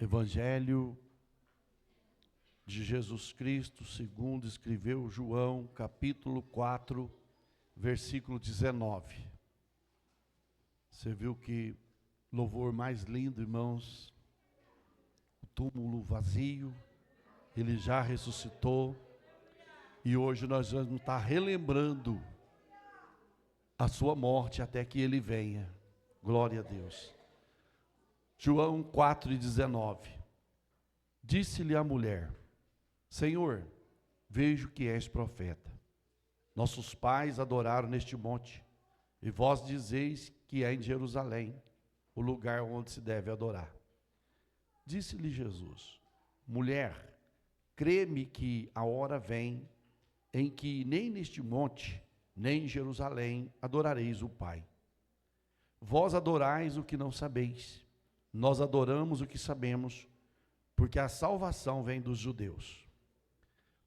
Evangelho de Jesus Cristo, segundo escreveu João, capítulo 4, versículo 19. Você viu que louvor mais lindo, irmãos? O túmulo vazio, ele já ressuscitou, e hoje nós vamos estar relembrando a sua morte até que ele venha. Glória a Deus. João 4,19. Disse-lhe a mulher: Senhor, vejo que és profeta. Nossos pais adoraram neste monte, e vós dizeis que é em Jerusalém o lugar onde se deve adorar. Disse-lhe Jesus: Mulher, crê-me que a hora vem em que nem neste monte, nem em Jerusalém adorareis o Pai. Vós adorais o que não sabeis, nós adoramos o que sabemos, porque a salvação vem dos judeus.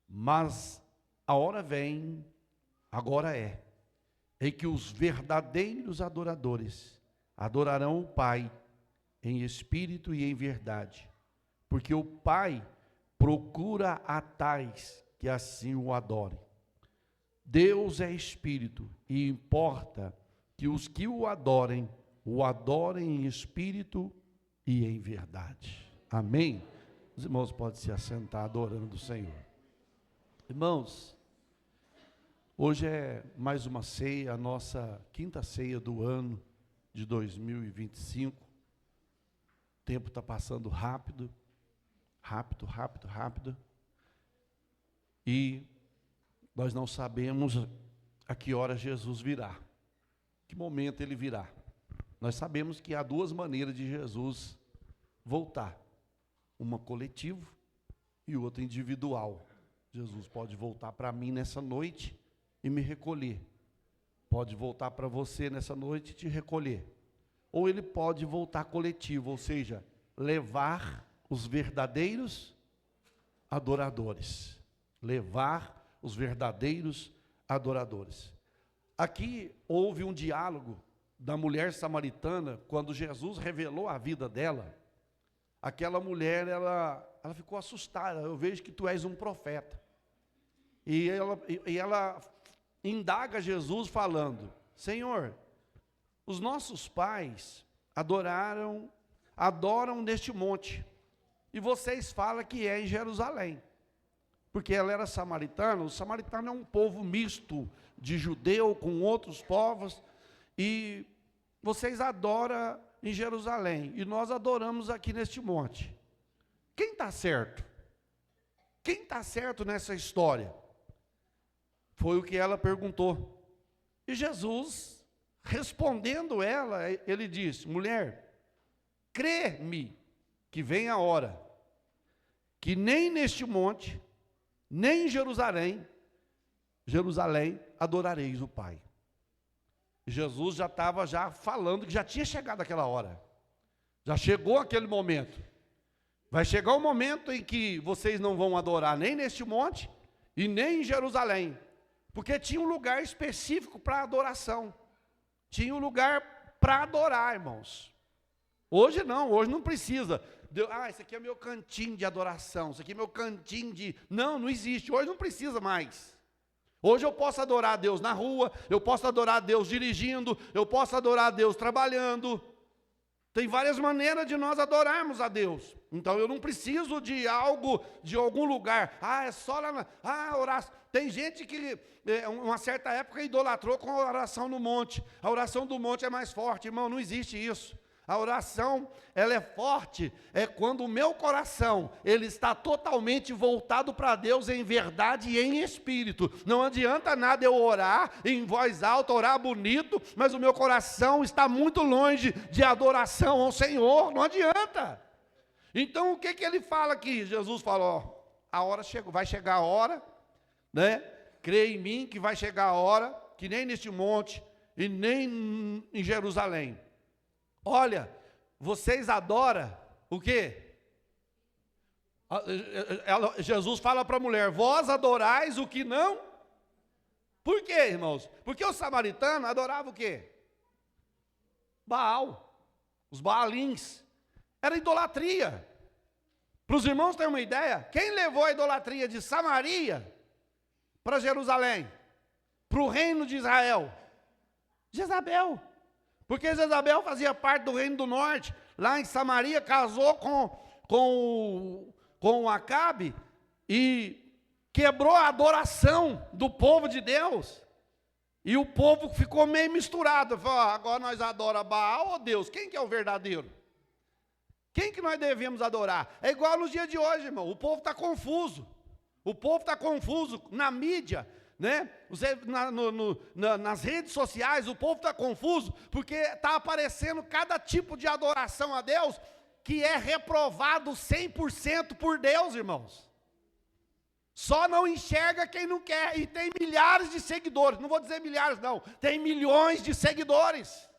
Mas a hora vem, agora é, em que os verdadeiros adoradores adorarão o Pai em espírito e em verdade, porque o Pai procura a tais que assim o adorem. Deus é espírito, e importa que os que o adorem em espírito e em verdade. Amém? Os irmãos podem se assentar adorando o Senhor. Irmãos, hoje é mais uma ceia, a nossa quinta ceia do ano de 2025. O tempo está passando rápido. E nós não sabemos a que hora Jesus virá, que momento ele virá. Nós sabemos que há duas maneiras de Jesus voltar: uma coletivo e outra individual. Jesus pode voltar para mim nessa noite e me recolher, pode voltar para você nessa noite e te recolher, ou ele pode voltar coletivo, ou seja, levar os verdadeiros adoradores, levar os verdadeiros adoradores. Aqui houve um diálogo da mulher samaritana, quando Jesus revelou a vida dela. Aquela mulher, ela ficou assustada: eu vejo que tu és um profeta. E ela indaga Jesus falando: Senhor, os nossos pais adoram neste monte, e vocês falam que é em Jerusalém. Porque ela era samaritana. O samaritano é um povo misto de judeu com outros povos, e vocês adoram em Jerusalém, e nós adoramos aqui neste monte. Quem está certo? Quem está certo nessa história? Foi o que ela perguntou. E Jesus, respondendo ela, ele disse: Mulher, crê-me que vem a hora, que nem neste monte, nem em Jerusalém adorareis o Pai. Jesus já estava falando que já tinha chegado aquela hora. Já chegou aquele momento. Vai chegar o momento em que vocês não vão adorar nem neste monte e nem em Jerusalém. Porque tinha um lugar específico para adoração. Tinha um lugar para adorar, irmãos. Hoje não precisa. Esse aqui é meu cantinho de adoração, isso aqui é meu cantinho de... Não existe, hoje não precisa mais. Hoje eu posso adorar a Deus na rua, eu posso adorar a Deus dirigindo, eu posso adorar a Deus trabalhando. Tem várias maneiras de nós adorarmos a Deus. Então eu não preciso de algum lugar. É só lá na... oração. Tem gente que, uma certa época, idolatrou com a oração no monte. A oração do monte é mais forte, irmão, não existe isso. A oração, ela é forte, é quando o meu coração, ele está totalmente voltado para Deus em verdade e em espírito. Não adianta nada eu orar em voz alta, orar bonito, mas o meu coração está muito longe de adoração ao Senhor, não adianta. Então o que ele fala aqui? Jesus falou: a hora chegou, vai chegar a hora, né? Crê em mim que vai chegar a hora, que nem neste monte e nem em Jerusalém. Olha, vocês adoram o quê? Jesus fala para a mulher: vós adorais o que não? Por quê, irmãos? Porque o samaritano adorava o quê? Baal, os Baalins. Era idolatria. Para os irmãos terem uma ideia, quem levou a idolatria de Samaria para Jerusalém, para o reino de Israel? Jezabel. Porque Jezabel fazia parte do reino do norte, lá em Samaria, casou com o Acabe e quebrou a adoração do povo de Deus. E o povo ficou meio misturado. Falou, agora nós adoramos Baal ou Deus? Quem que é o verdadeiro? Quem que nós devemos adorar? É igual nos dias de hoje, irmão. O povo está confuso. O povo está confuso na mídia, né? Nas redes sociais, o povo está confuso, porque está aparecendo cada tipo de adoração a Deus que é reprovado 100% por Deus, irmãos. Só não enxerga quem não quer, e tem milhares de seguidores, não vou dizer milhares não, tem milhões de seguidores.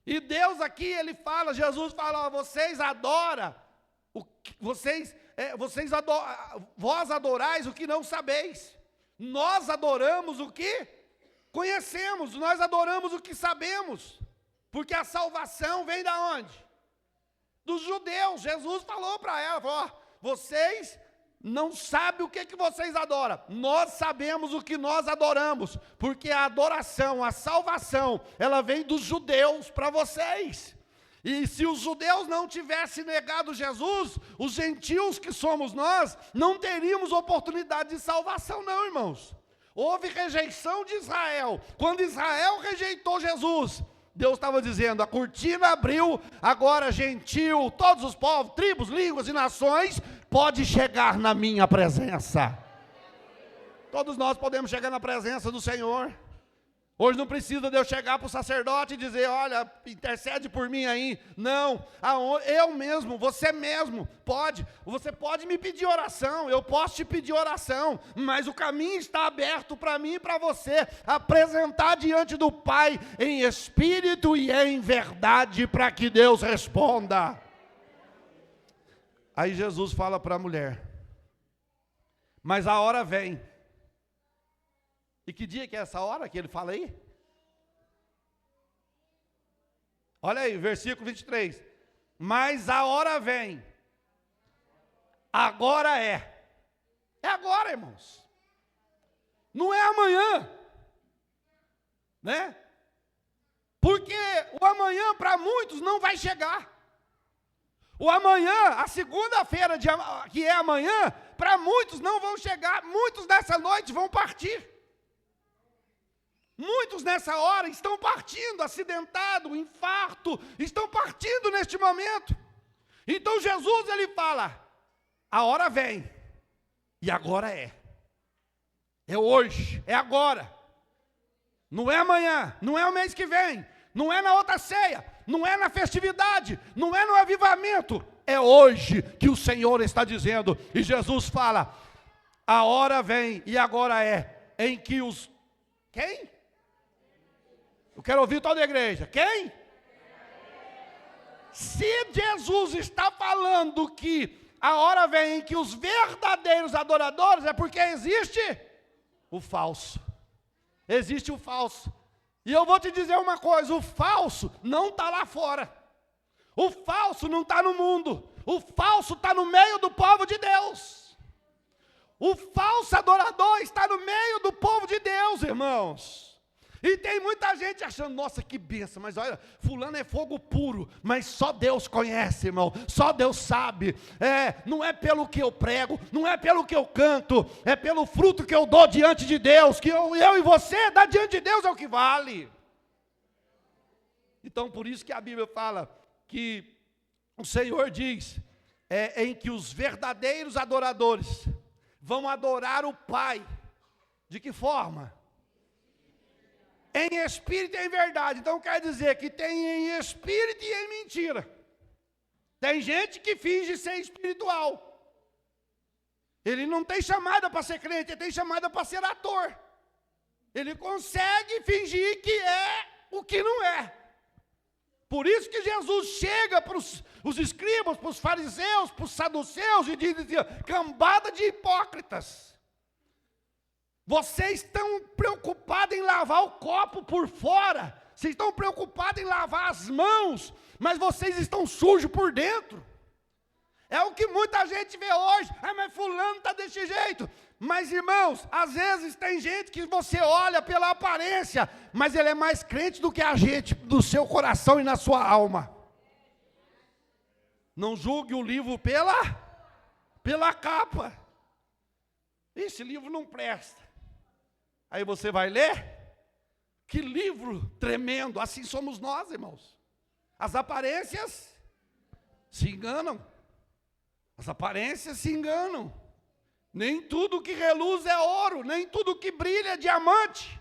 E Deus aqui, Ele fala, Jesus fala, vocês adoram, vós adorais o que não sabeis. Nós adoramos o que conhecemos, nós adoramos o que sabemos, porque a salvação vem da onde? Dos judeus. Jesus falou para ela, falou, vocês não sabem o que vocês adoram, nós sabemos o que nós adoramos, porque a adoração, a salvação, ela vem dos judeus para vocês. E se os judeus não tivessem negado Jesus, os gentios que somos nós, não teríamos oportunidade de salvação não, irmãos. Houve rejeição de Israel. Quando Israel rejeitou Jesus, Deus estava dizendo, a cortina abriu, agora gentil, todos os povos, tribos, línguas e nações, pode chegar na minha presença. Todos nós podemos chegar na presença do Senhor. Hoje não precisa de eu chegar para o sacerdote e dizer, olha, intercede por mim aí. Não, eu mesmo, você mesmo, você pode me pedir oração, eu posso te pedir oração, mas o caminho está aberto para mim e para você, apresentar diante do Pai em espírito e em verdade, para que Deus responda. Aí Jesus fala para a mulher, mas a hora vem. E que dia que é essa hora que ele fala aí? Olha aí, versículo 23. Mas a hora vem. Agora é. É agora, irmãos. Não é amanhã. Né? Porque o amanhã para muitos não vai chegar. O amanhã, a segunda-feira que é amanhã, para muitos não vão chegar. Muitos nessa noite vão partir. Muitos nessa hora estão partindo, acidentado, infarto, estão partindo neste momento. Então Jesus, ele fala, a hora vem, e agora é. É hoje, é agora. Não é amanhã, não é o mês que vem, não é na outra ceia, não é na festividade, não é no avivamento. É hoje que o Senhor está dizendo. E Jesus fala, a hora vem, e agora é, em que os... Quem? Eu quero ouvir toda a igreja. Quem? Se Jesus está falando que a hora vem em que os verdadeiros adoradores, é porque existe o falso. Existe o falso. E eu vou te dizer uma coisa, o falso não está lá fora. O falso não está no mundo. O falso está no meio do povo de Deus. O falso adorador está no meio do povo de Deus, irmãos. E tem muita gente achando, nossa, que bênção, mas olha, fulano é fogo puro, mas só Deus conhece, irmão, só Deus sabe. Não é pelo que eu prego, não é pelo que eu canto, é pelo fruto que eu dou diante de Deus, que eu e você dar diante de Deus é o que vale. Então, por isso que a Bíblia fala que o Senhor diz, em que os verdadeiros adoradores vão adorar o Pai. De que forma? Em espírito e em verdade. Então quer dizer que tem em espírito e em mentira. Tem gente que finge ser espiritual. Ele não tem chamada para ser crente, ele tem chamada para ser ator. Ele consegue fingir que é o que não é. Por isso que Jesus chega para os escribas, para os fariseus, para os saduceus e diz assim, cambada de hipócritas. Vocês estão preocupados em lavar o copo por fora, vocês estão preocupados em lavar as mãos, mas vocês estão sujos por dentro. É o que muita gente vê hoje. Ah, mas fulano está desse jeito. Mas, irmãos, às vezes tem gente que você olha pela aparência, mas ele é mais crente do que a gente, do seu coração e na sua alma. Não julgue o livro pela capa. Esse livro não presta. Aí você vai ler. Que livro tremendo. Assim somos nós, irmãos. As aparências se enganam. As aparências se enganam. Nem tudo que reluz é ouro, nem tudo que brilha é diamante.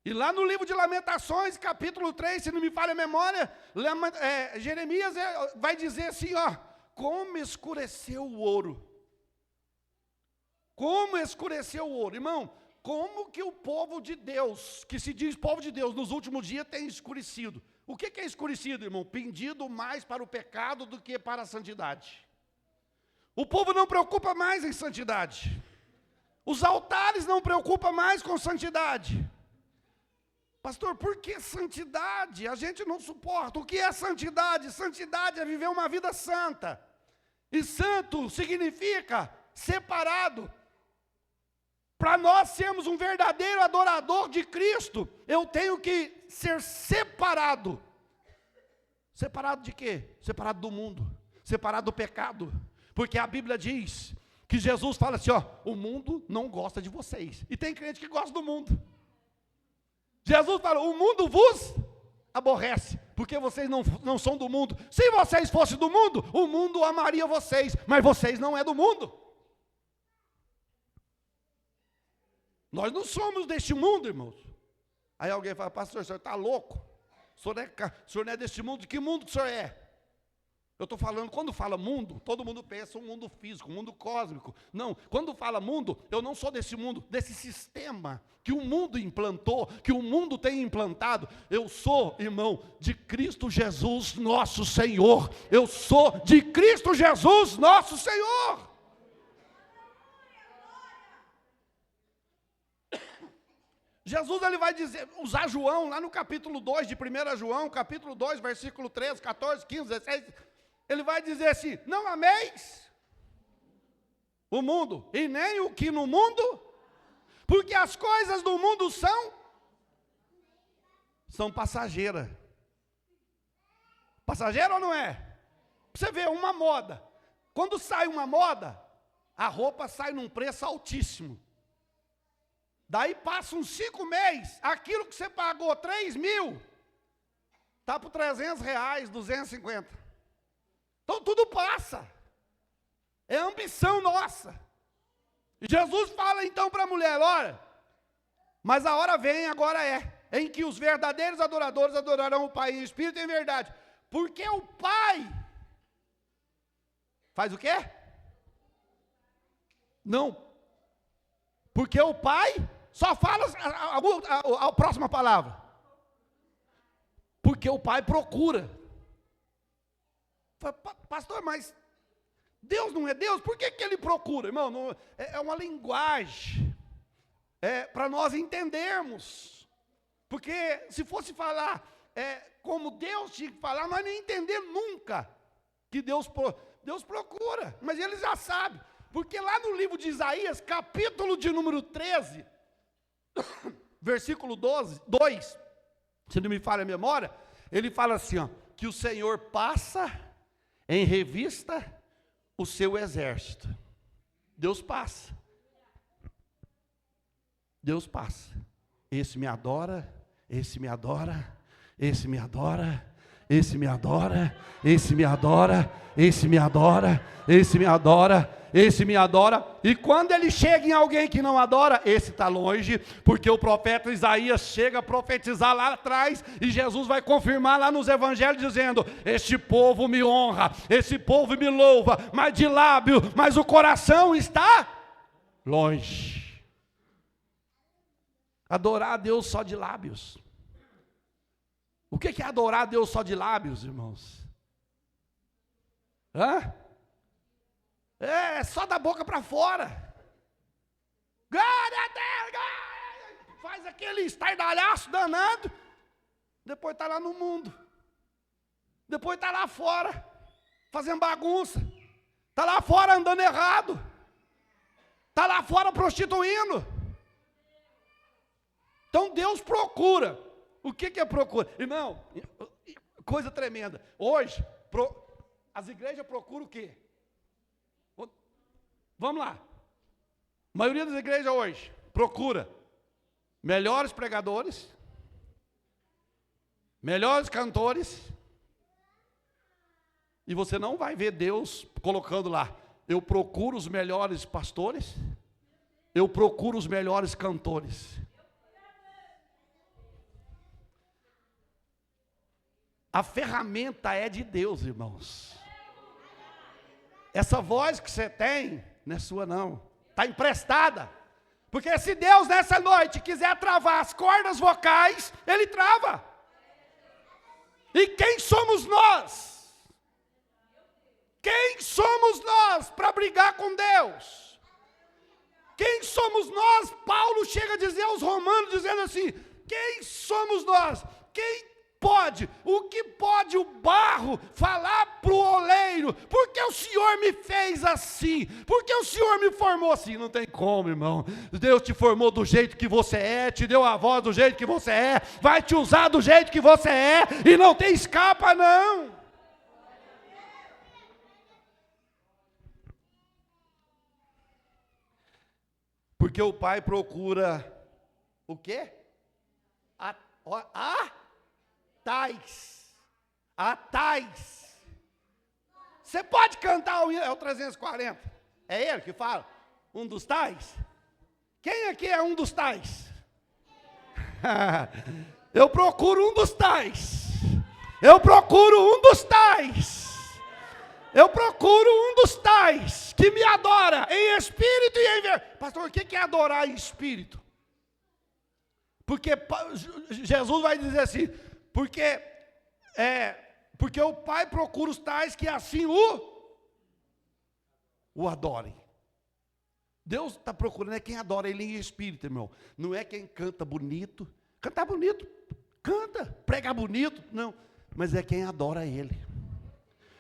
E lá no livro de Lamentações, capítulo 3, se não me falha a memória, Jeremias vai dizer assim, ó, como escureceu o ouro. Como escureceu o ouro. Irmão, como que o povo de Deus, que se diz povo de Deus, nos últimos dias tem escurecido? O que é escurecido, irmão? Pendido mais para o pecado do que para a santidade. O povo não preocupa mais em santidade. Os altares não preocupam mais com santidade. Pastor, por que santidade? A gente não suporta. O que é santidade? Santidade é viver uma vida santa. E santo significa separado. Para nós sermos um verdadeiro adorador de Cristo, eu tenho que ser separado. Separado de quê? Separado do mundo, separado do pecado. Porque a Bíblia diz que Jesus fala assim, ó, o mundo não gosta de vocês. E tem crente que gosta do mundo. Jesus fala, o mundo vos aborrece, porque vocês não são do mundo. Se vocês fossem do mundo, o mundo amaria vocês, mas vocês não é do mundo. Nós não somos deste mundo, irmãos. Aí alguém fala, pastor, o senhor está louco? O senhor não é deste mundo? De que mundo que o senhor é? Eu estou falando, quando fala mundo, todo mundo pensa um mundo físico, um mundo cósmico. Não, quando fala mundo, eu não sou desse mundo, desse sistema que o mundo implantou, que o mundo tem implantado. Eu sou, irmão, de Cristo Jesus, nosso Senhor. Eu sou de Cristo Jesus, nosso Senhor. Jesus ele vai dizer, usar João, lá no capítulo 2 de 1 João, capítulo 2, versículo 13, 14, 15, 16, ele vai dizer assim, não ameis o mundo, e nem o que no mundo, porque as coisas do mundo são passageiras. Passageira ou não é? Você vê uma moda, quando sai uma moda, a roupa sai num preço altíssimo. Daí passa uns 5 meses, aquilo que você pagou 3.000, está por R$300, 250. Então tudo passa. É ambição nossa. E Jesus fala então para a mulher, olha, mas a hora vem, agora em que os verdadeiros adoradores adorarão o Pai em espírito e em verdade. Porque o Pai faz o quê? Não. Porque o Pai só fala a próxima palavra. Porque o Pai procura. Pastor, mas Deus não é Deus? Por que ele procura? Irmão, não, é uma linguagem. Para nós entendermos. Porque se fosse falar como Deus tinha que falar, nós não ia entender nunca que Deus procura. Mas ele já sabe. Porque lá no livro de Isaías, capítulo de número 13, versículo 2, se não me falha a memória, ele fala assim, ó, que o Senhor passa em revista o seu exército. Deus passa. Deus passa. Esse me adora, esse me adora, esse me adora, esse me adora, esse me adora, esse me adora, esse me adora, esse me adora. E quando ele chega em alguém que não adora, esse está longe, porque o profeta Isaías chega a profetizar lá atrás, e Jesus vai confirmar lá nos evangelhos dizendo, este povo me honra, esse povo me louva, mas de lábio, mas o coração está longe. Adorar a Deus só de lábios. O que é adorar a Deus só de lábios, irmãos? É só da boca para fora. Glória a Deus! Faz aquele estardalhaço danado. Depois está lá no mundo. Depois está lá fora. fazendo bagunça, está lá fora andando errado, está lá fora prostituindo. Então Deus procura. O que é procura? Irmão, coisa tremenda. Hoje, as igrejas procuram o quê? Vamos lá. A maioria das igrejas hoje procura melhores pregadores, melhores cantores, e você não vai ver Deus colocando lá: eu procuro os melhores pastores, eu procuro os melhores cantores. A ferramenta é de Deus, irmãos. Essa voz que você tem, não é sua não, está emprestada. Porque se Deus nessa noite quiser travar as cordas vocais, Ele trava. E quem somos nós? Quem somos nós para brigar com Deus? Quem somos nós? Paulo chega a dizer aos romanos, dizendo assim: quem somos nós? O que pode o barro falar para o oleiro? Porque o Senhor me fez assim? Porque o Senhor me formou assim? Não tem como, irmão. Deus te formou do jeito que você é, te deu a voz do jeito que você é, vai te usar do jeito que você é, e não tem escapa não. Porque o Pai procura o quê? Tais. Você pode cantar o 340? É ele que fala? Um dos tais? Quem aqui é um dos tais? Eu procuro um dos tais. Eu procuro um dos tais. Eu procuro um dos tais que me adora em espírito e em verdade. Pastor, o que é adorar em espírito? Porque Jesus vai dizer assim: porque o Pai procura os tais que assim o adorem. Deus está procurando quem adora Ele em espírito, irmão. Não é quem canta bonito. Cantar bonito, canta. Pregar bonito, não. Mas é quem adora Ele.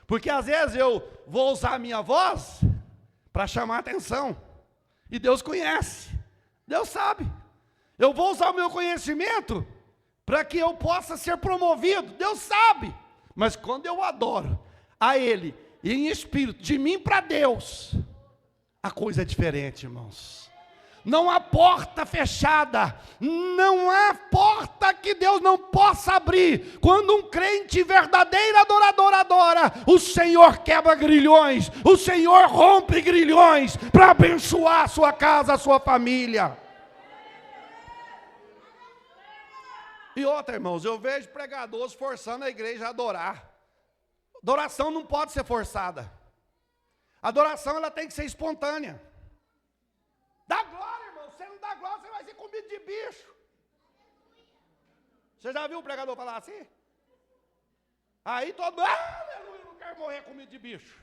Porque às vezes eu vou usar a minha voz para chamar atenção. E Deus conhece. Deus sabe. Eu vou usar o meu conhecimento para que eu possa ser promovido. Deus sabe. Mas quando eu adoro a Ele, em espírito, de mim para Deus, a coisa é diferente, irmãos. Não há porta fechada, não há porta que Deus não possa abrir. Quando um crente verdadeiro adorador adora, o Senhor quebra grilhões, o Senhor rompe grilhões para abençoar a sua casa, a sua família. E outra, irmãos, eu vejo pregadores forçando a igreja a adorar. Adoração não pode ser forçada. Adoração, ela tem que ser espontânea. Dá glória, irmão. Se você não dá glória, você vai ser comido de bicho. Você já viu o pregador falar assim? Aí todo mundo, aleluia, não quero morrer comido de bicho.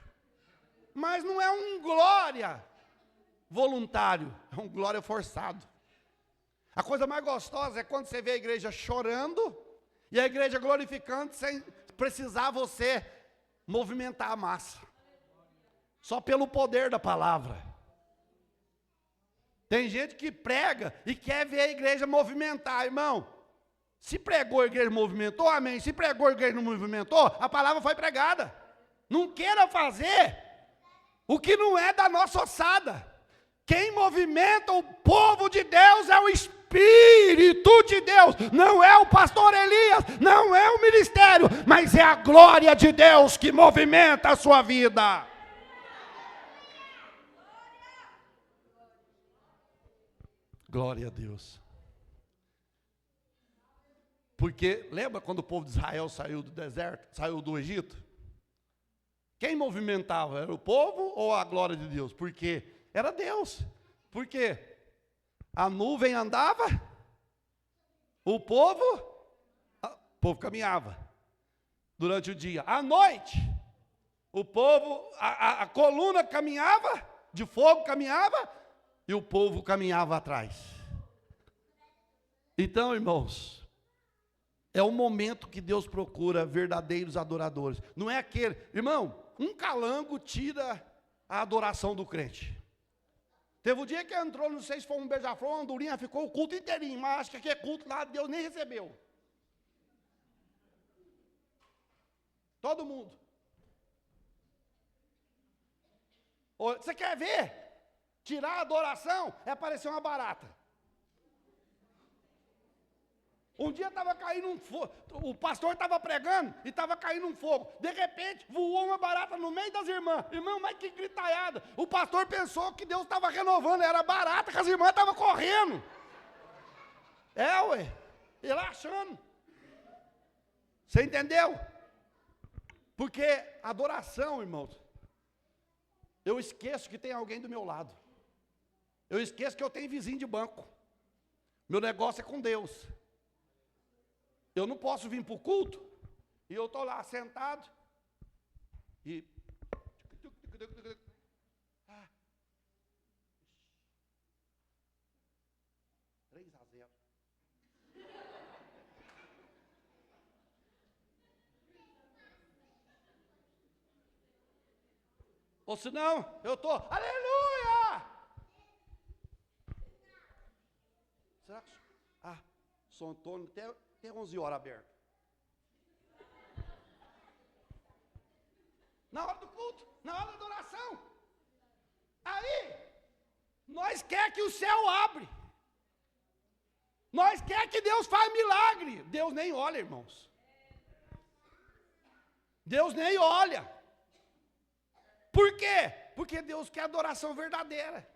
Mas não é um glória voluntário, é um glória forçado. A coisa mais gostosa é quando você vê a igreja chorando e a igreja glorificando sem precisar você movimentar a massa. Só pelo poder da palavra. Tem gente que prega e quer ver a igreja movimentar, irmão. Se pregou, a igreja movimentou, amém. Se pregou, a igreja não movimentou, a palavra foi pregada. Não queira fazer o que não é da nossa ossada. Quem movimenta o povo de Deus é o Espírito de Deus. Não é o pastor Elias, não é o ministério, mas é a glória de Deus que movimenta a sua vida. Glória a Deus. Porque, lembra quando o povo de Israel saiu do deserto, saiu do Egito? Quem movimentava? Era o povo ou a glória de Deus? Porque era Deus. Porque a nuvem andava, o povo caminhava durante o dia. À noite, o povo, a coluna caminhava, de fogo caminhava, e o povo caminhava atrás. Então, irmãos, é o momento que Deus procura verdadeiros adoradores. Não é aquele, irmão, um calango tira a adoração do crente. Teve um dia que entrou, não sei se foi um beija-flor, uma andorinha, ficou o culto inteirinho, mas acho que aquele culto lá Deus nem recebeu. Todo mundo. Você quer ver? Tirar a adoração é parecer uma barata. Um dia estava caindo um fogo, o pastor estava pregando e estava caindo um fogo. De repente, voou uma barata no meio das irmãs. Irmão, mas que gritaiada. O pastor pensou que Deus estava renovando, era barata, que as irmãs estavam correndo. Ué, ele achando. Você entendeu? Porque adoração, irmãos, eu esqueço que tem alguém do meu lado. Eu esqueço que eu tenho vizinho de banco. Meu negócio é com Deus. Eu não posso vir para o culto e eu estou lá sentado e... 3-0. Ou senão, eu estou, aleluia! Será que... São Antônio até 11 horas aberto. Na hora do culto, na hora da adoração. Aí, nós quer que o céu abre. Nós quer que Deus faça milagre. Deus nem olha, irmãos. Deus nem olha. Por quê? Porque Deus quer adoração verdadeira.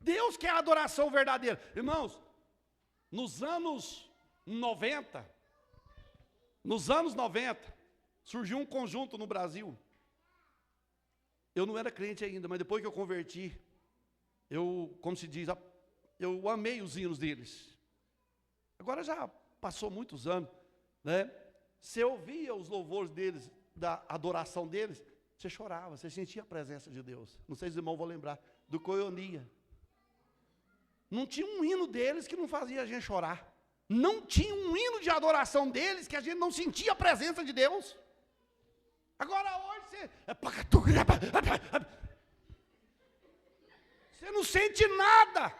Deus quer adoração verdadeira. Irmãos, nos anos 90, surgiu um conjunto no Brasil. Eu não era crente ainda, mas depois que eu converti, como se diz, eu amei os hinos deles. Agora já passou muitos anos, né? Você ouvia os louvores deles, da adoração deles, você chorava, você sentia a presença de Deus. Não sei se os irmãos vão lembrar do Coionia. Não tinha um hino deles que não fazia a gente chorar. Não tinha um hino de adoração deles que a gente não sentia a presença de Deus. Agora hoje você não sente nada.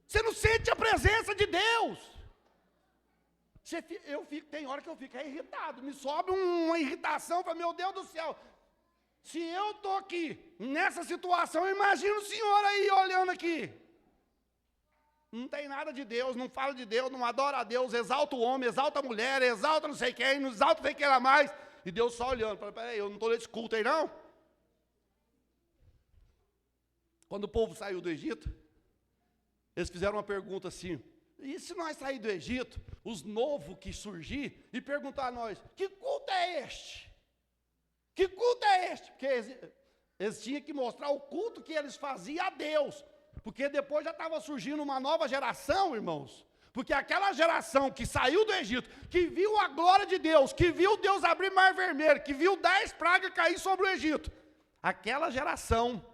Você não sente a presença de Deus. Tem hora que eu fico irritado, me sobe uma irritação, para meu Deus do céu. Se eu estou aqui, nessa situação, imagina o senhor aí olhando aqui. Não tem nada de Deus, não fala de Deus, não adora a Deus, exalta o homem, exalta a mulher, exalta não sei quem, não exalta não sei quem lá mais. E Deus só olhando, fala, peraí, eu não estou nesse culto aí não. Quando o povo saiu do Egito, eles fizeram uma pergunta assim, e se nós sair do Egito, os novos que surgir, e perguntar a nós, que culto é este? Que culto é este? Porque eles tinham que mostrar o culto que eles faziam a Deus. Porque depois já estava surgindo uma nova geração, irmãos. Porque aquela geração que saiu do Egito, que viu a glória de Deus, que viu Deus abrir mar vermelho, que viu 10 pragas cair sobre o Egito. Aquela geração,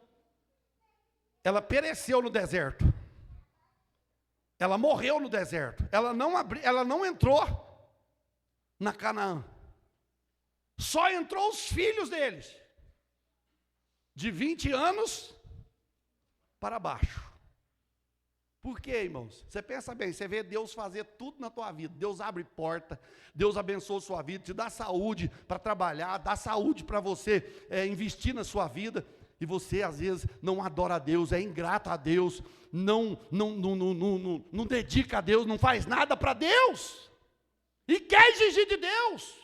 ela pereceu no deserto. Ela morreu no deserto. Ela não entrou na Canaã. Só entrou os filhos deles, de 20 anos para baixo. Por quê, irmãos? Você pensa bem, você vê Deus fazer tudo na tua vida. Deus abre porta, Deus abençoa a sua vida, te dá saúde para trabalhar, dá saúde para você investir na sua vida. E você, às vezes, não adora a Deus, é ingrato a Deus, não dedica a Deus, não faz nada para Deus. E quer exigir de Deus.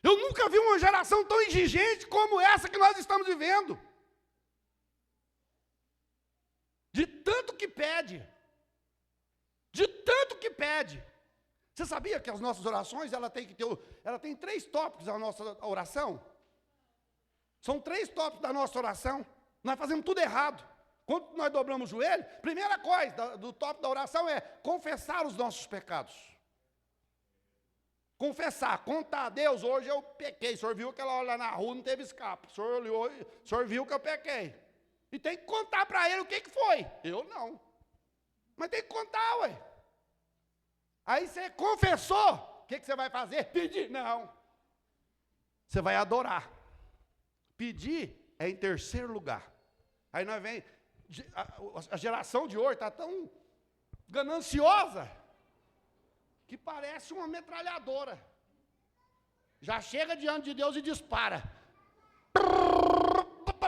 Eu nunca vi uma geração tão exigente como essa que nós estamos vivendo. De tanto que pede. De tanto que pede. Você sabia que as nossas orações, ela tem 3 tópicos a nossa oração? São 3 tópicos da nossa oração. Nós fazemos tudo errado. Quando nós dobramos o joelho, primeira coisa do tópico da oração é confessar os nossos pecados. Confessar, contar a Deus, hoje eu pequei. O senhor viu aquela hora lá na rua, não teve escape. O senhor viu que eu pequei. E tem que contar para ele o que foi. Eu não. Mas tem que contar, ué. Aí você confessou, o que você vai fazer? Pedir? Não. você vai adorar. Pedir é em terceiro lugar. Aí nós vem, a geração de hoje está tão gananciosa que parece uma metralhadora. Já chega diante de Deus e dispara.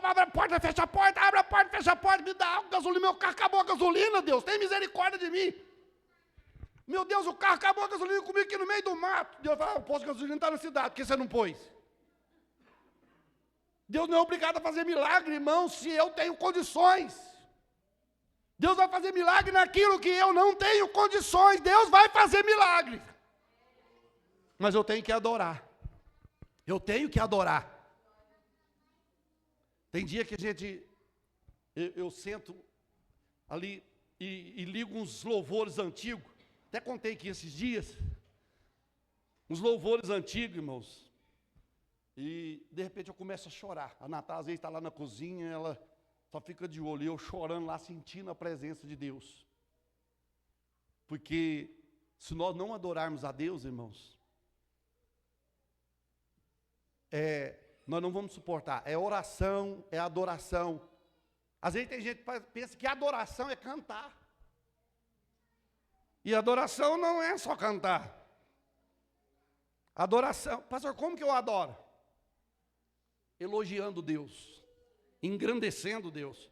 Abre a porta, fecha a porta, abre a porta, fecha a porta, me dá água, gasolina, meu carro acabou a gasolina, Deus, tem misericórdia de mim. Meu Deus, o carro acabou a gasolina comigo aqui no meio do mato. Deus fala, o posto de gasolina está na cidade, por que você não pôs? Deus não é obrigado a fazer milagre, irmão, se eu tenho condições. Deus vai fazer milagre naquilo que eu não tenho condições. Deus vai fazer milagre. Mas eu tenho que adorar. Eu tenho que adorar. Tem dia que eu sento ali e ligo uns louvores antigos. Até contei aqui esses dias. Uns louvores antigos, irmãos. E, de repente, eu começo a chorar. A Natália, às vezes, está lá na cozinha, ela só fica de olho. E eu chorando lá, sentindo a presença de Deus. Porque, se nós não adorarmos a Deus, irmãos, nós não vamos suportar. É oração, é adoração. Às vezes, tem gente que pensa que adoração é cantar. E adoração não é só cantar. Adoração, pastor, como que eu adoro? Elogiando Deus, engrandecendo Deus.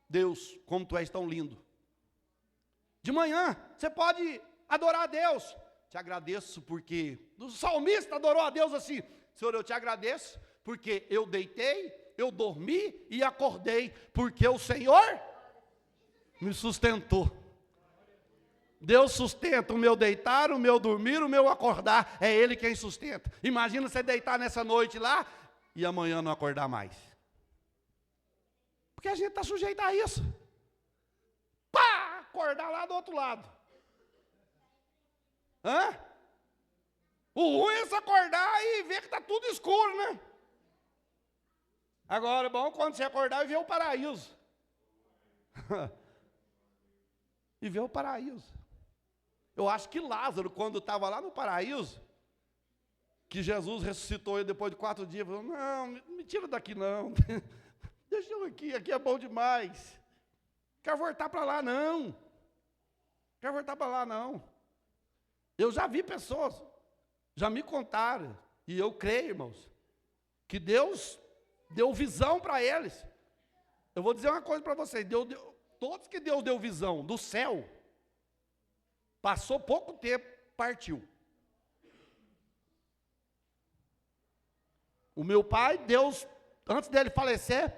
Deus, como tu és tão lindo. De manhã, você pode adorar a Deus. Te agradeço porque, o salmista adorou a Deus assim, Senhor, eu te agradeço porque eu deitei, eu dormi e acordei, porque o Senhor me sustentou. Deus sustenta o meu deitar, o meu dormir, o meu acordar. É Ele quem sustenta. Imagina você deitar nessa noite lá e amanhã não acordar mais. Porque a gente está sujeito a isso. Pá! Acordar lá do outro lado. Hã? O ruim é você acordar e ver que está tudo escuro, né? Agora, bom, quando você acordar e ver o paraíso. E ver o paraíso. Eu acho que Lázaro, quando estava lá no paraíso, que Jesus ressuscitou ele depois de 4 dias, falou, não, me tira daqui não, deixa eu aqui é bom demais, quero voltar para lá não, Eu já vi pessoas, já me contaram, e eu creio, irmãos, que Deus deu visão para eles. Eu vou dizer uma coisa para vocês, todos que Deus deu visão do céu, passou pouco tempo, partiu. O meu pai, Deus, antes dele falecer,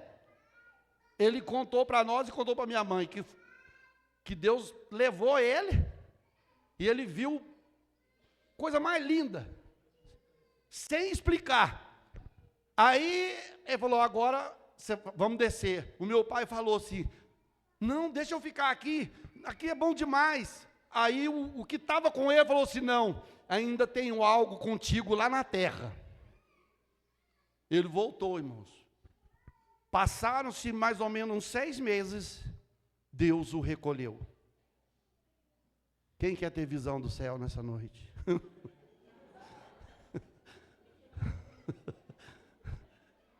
ele contou para nós e contou para minha mãe que Deus levou ele e ele viu coisa mais linda, sem explicar. Aí ele falou, agora vamos descer. O meu pai falou assim, não, deixa eu ficar aqui é bom demais. Aí o que estava com ele falou assim, não, ainda tenho algo contigo lá na terra. Ele voltou, irmãos. Passaram-se mais ou menos uns 6 meses, Deus o recolheu. Quem quer ter visão do céu nessa noite?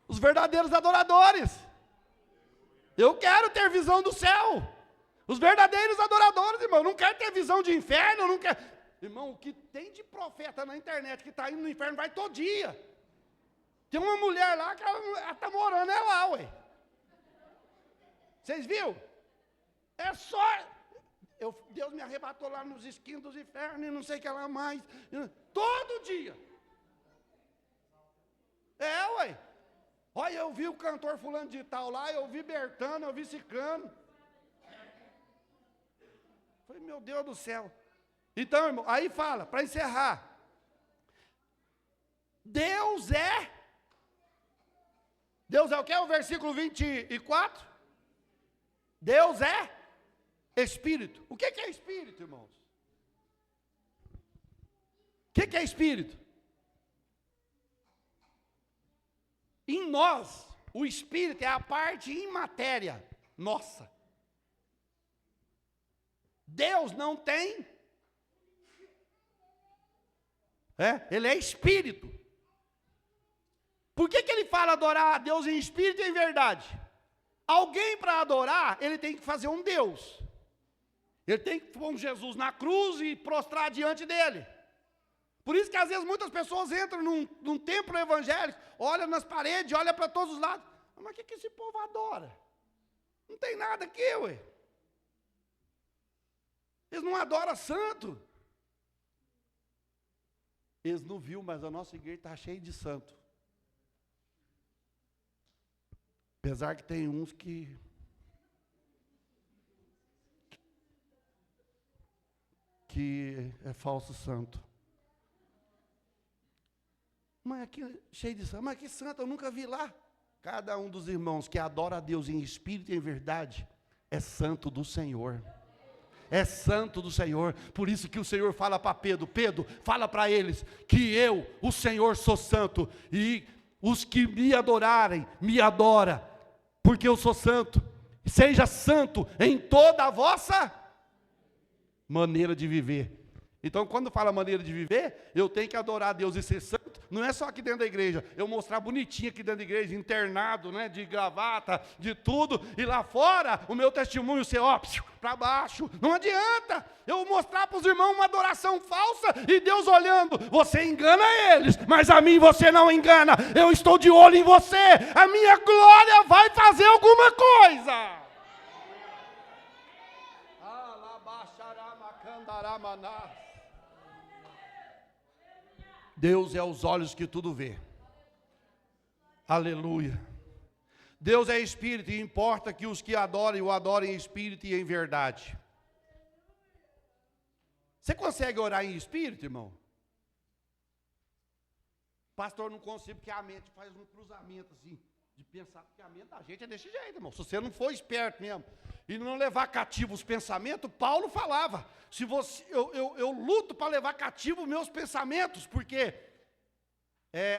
Os verdadeiros adoradores. Eu quero ter visão do céu. Os verdadeiros adoradores, irmão, não quer ter visão de inferno, não quer. Irmão, o que tem de profeta na internet que está indo no inferno vai todo dia. Tem uma mulher lá que ela está morando lá, ué. Vocês viram? É só. Deus me arrebatou lá nos esquinos dos infernos e não sei o que lá mais. Todo dia. Ué. Olha, eu vi o cantor fulano de tal lá, eu vi Bertano, eu vi Cicrano. Falei, meu Deus do céu. Então, irmão, aí fala, para encerrar. Deus é o que? O versículo 24. Deus é Espírito. O que é Espírito, irmãos? O que é Espírito? Em nós, o Espírito é a parte imatéria nossa. Deus não tem. Ele é Espírito. Por que ele fala adorar a Deus em espírito e em verdade? Alguém para adorar, ele tem que fazer um Deus. Ele tem que pôr Jesus na cruz e prostrar diante dele. Por isso que às vezes muitas pessoas entram num templo evangélico, olham nas paredes, olham para todos os lados. Mas o que esse povo adora? Não tem nada aqui, ué. Eles não adoram santo. Eles não viram, mas a nossa igreja está cheia de santo. Apesar que tem uns que é falso santo. Mas aqui cheio de santo. Mas que santo, eu nunca vi lá. Cada um dos irmãos que adora a Deus em espírito e em verdade é santo do Senhor. É santo do Senhor. Por isso que o Senhor fala para Pedro: Pedro, fala para eles que eu, o Senhor, sou santo, e os que me adorarem, me adora, porque eu sou santo. Seja santo em toda a vossa maneira de viver. Então, quando fala maneira de viver, eu tenho que adorar a Deus e ser santo. Não é só aqui dentro da igreja, eu mostrar bonitinho aqui dentro da igreja, internado, né, de gravata, de tudo, e lá fora, o meu testemunho ser, ó, para baixo. Não adianta eu mostrar para os irmãos uma adoração falsa, e Deus olhando, você engana eles, mas a mim você não engana, eu estou de olho em você, a minha glória vai fazer alguma coisa. Deus é os olhos que tudo vê. Aleluia. Deus é espírito e importa que os que adorem o adorem em espírito e em verdade. Você consegue orar em espírito, irmão? Pastor, não consigo, porque a mente faz um cruzamento assim, de pensar, porque a mente da gente é desse jeito, irmão. Se você não for esperto mesmo, e não levar cativo os pensamentos, Paulo falava, se você, eu luto para levar cativo meus pensamentos, porque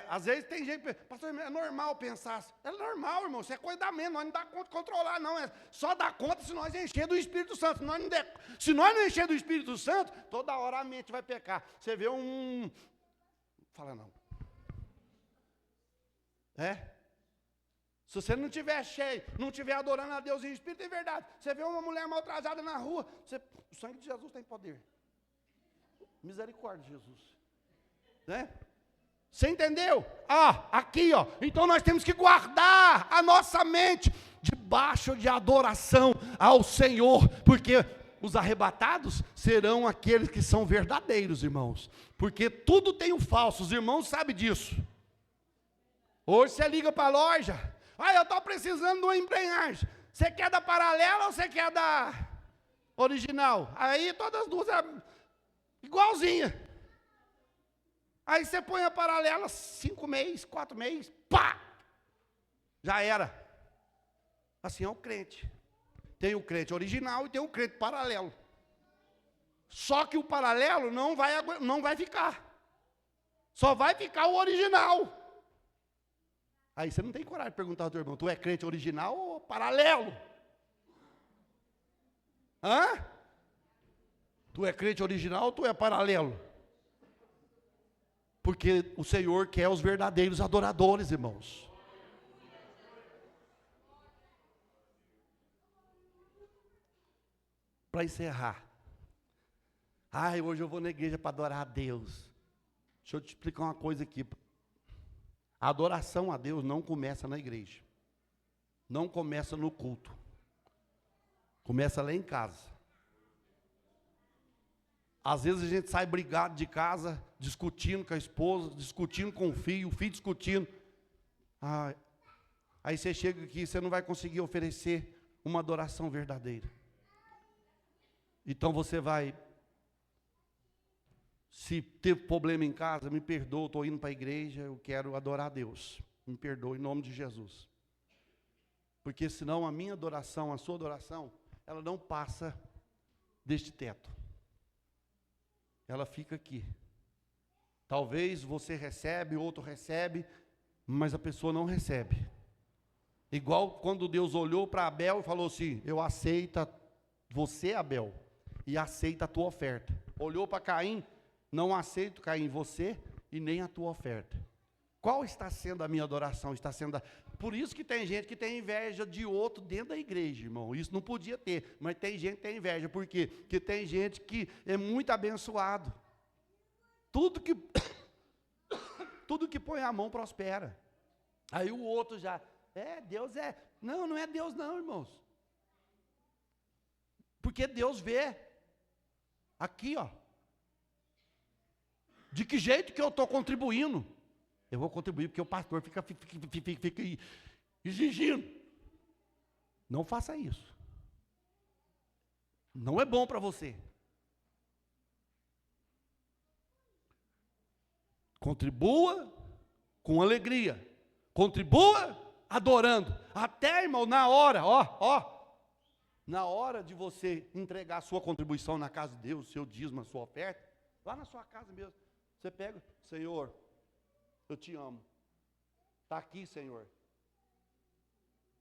às vezes tem gente, pastor, é normal pensar, é normal, irmão, isso é coisa da mente, nós não dá conta de controlar, não, só dá conta se nós encher do Espírito Santo, se nós não encher do Espírito Santo, toda hora a mente vai pecar. Você vê fala não, se você não estiver cheio, não estiver adorando a Deus em espírito e verdade, você vê uma mulher mal trajada na rua, o sangue de Jesus tem poder. Misericórdia de Jesus. Né? Você entendeu? Aqui, ó. Então nós temos que guardar a nossa mente debaixo de adoração ao Senhor, porque os arrebatados serão aqueles que são verdadeiros, irmãos. Porque tudo tem o falso, os irmãos sabem disso. Hoje você liga para a loja, eu estou precisando de uma embreagem. Você quer da paralela ou você quer da original? Aí todas as duas é igualzinha. Aí você põe a paralela, 5 meses, 4 meses, pá! Já era. Assim é o crente. Tem o crente original e tem o crente paralelo. Só que o paralelo não vai ficar. Só vai ficar o original. Aí você não tem coragem de perguntar ao teu irmão, tu é crente original ou paralelo? Tu é crente original ou tu é paralelo? Porque o Senhor quer os verdadeiros adoradores, irmãos. Para encerrar. Hoje eu vou na igreja para adorar a Deus. Deixa eu te explicar uma coisa aqui. A adoração a Deus não começa na igreja. Não começa no culto. Começa lá em casa. Às vezes a gente sai brigado de casa, discutindo com a esposa, discutindo com o filho discutindo. Aí você chega aqui e você não vai conseguir oferecer uma adoração verdadeira. Então você vai, se teve problema em casa, me perdoa, estou indo para a igreja, eu quero adorar a Deus. Me perdoa em nome de Jesus. Porque senão a minha adoração, a sua adoração, ela não passa deste teto. Ela fica aqui. Talvez você recebe, outro recebe, mas a pessoa não recebe. Igual quando Deus olhou para Abel e falou assim, eu aceito você, Abel, e aceita a tua oferta. Olhou para Caim, não aceito, Caim, você e nem a tua oferta. Qual está sendo a minha adoração? Está sendo Por isso que tem gente que tem inveja de outro dentro da igreja, irmão. Isso não podia ter, mas tem gente que tem inveja. Por quê? Porque tem gente que é muito abençoado. Tudo que tudo que põe a mão prospera. Aí o outro já, Deus é. Não, não é Deus não, irmãos. Porque Deus vê. Aqui, ó. De que jeito que eu estou contribuindo? Eu vou contribuir, porque o pastor fica exigindo. Não faça isso. Não é bom para você. Contribua com alegria. Contribua adorando. Até, irmão, na hora, na hora de você entregar a sua contribuição na casa de Deus, seu dízimo, a sua oferta, lá na sua casa mesmo, você pega, Senhor, eu te amo. Está aqui, Senhor.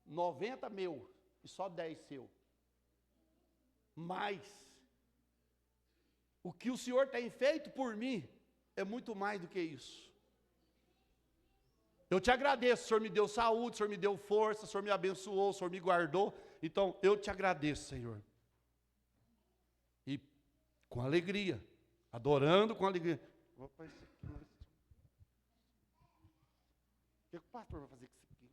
90 meu e só 10 seu. Mas o que o Senhor tem feito por mim é muito mais do que isso. Eu te agradeço, o Senhor me deu saúde, o Senhor me deu força, o Senhor me abençoou, o Senhor me guardou. Então, eu te agradeço, Senhor. E com alegria, adorando com alegria. Opa, isso aqui não é... O que o pastor vai fazer com isso aqui?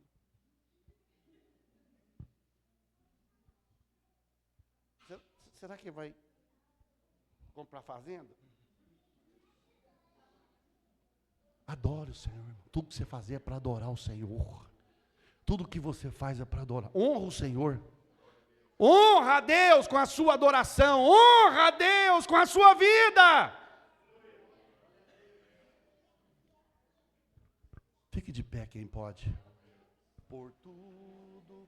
Será que vai comprar fazenda? Adore o Senhor. Tudo que você fazer é para adorar o Senhor. Tudo que você faz é para adorar. Honra o Senhor. Honra a Deus com a sua adoração. Honra a Deus com a sua vida. Fique de pé quem pode. Por tudo